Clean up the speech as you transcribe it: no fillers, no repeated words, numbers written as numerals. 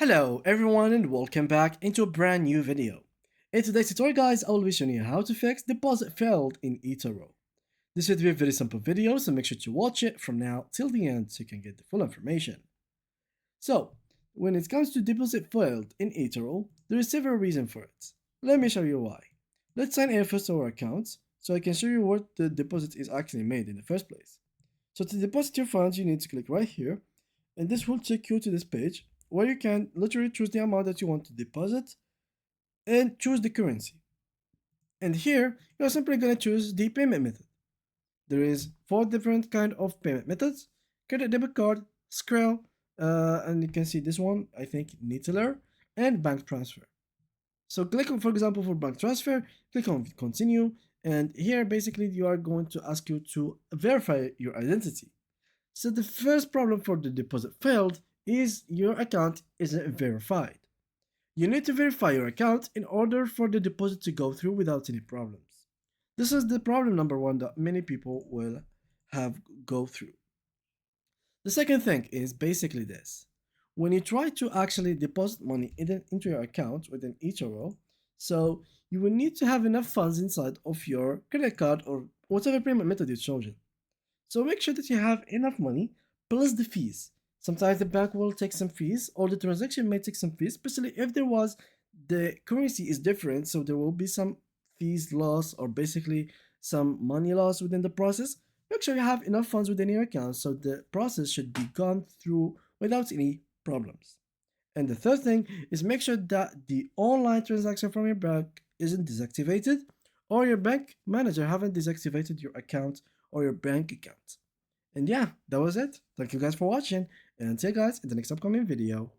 Hello everyone and welcome back into a brand new video. In today's tutorial guys, I will be showing you how to fix deposit failed in Etoro. This should be a very simple video, so make sure to watch it from now till the end so you can get the full information. So, when it comes to deposit failed in Etoro, there is several reasons for it. Let me show you why. Let's sign in first to our accounts so I can show you what the deposit is actually made in the first place. So to deposit your funds, you need to click right here, and this will take you to this page where you can literally choose the amount that you want to deposit and choose the currency. And here, you're simply going to choose the payment method. There is 4 different kind of payment methods: credit, debit card, Skrill, and you can see this one, I think, Needler, and bank transfer. So click on, for example, for bank transfer, click on continue, and here basically you are going to ask you to verify your identity. So the first problem for the deposit failed is your account isn't verified. You need to verify your account in order for the deposit to go through without any problems. This is the problem number one that many people will have go through. The second thing is basically this. When you try to actually deposit money into your account within eToro, so you will need to have enough funds inside of your credit card or whatever payment method you've chosen. So make sure that you have enough money plus the fees. Sometimes the bank will take some fees or the transaction may take some fees, especially if the currency is different, so there will be some fees loss or basically some money loss within the process. Make sure you have enough funds within your account so the process should be gone through without any problems. And the third thing is make sure that the online transaction from your bank isn't deactivated or your bank manager haven't deactivated your account or your bank account. And yeah, that was it. Thank you guys for watching and see you guys in the next upcoming video.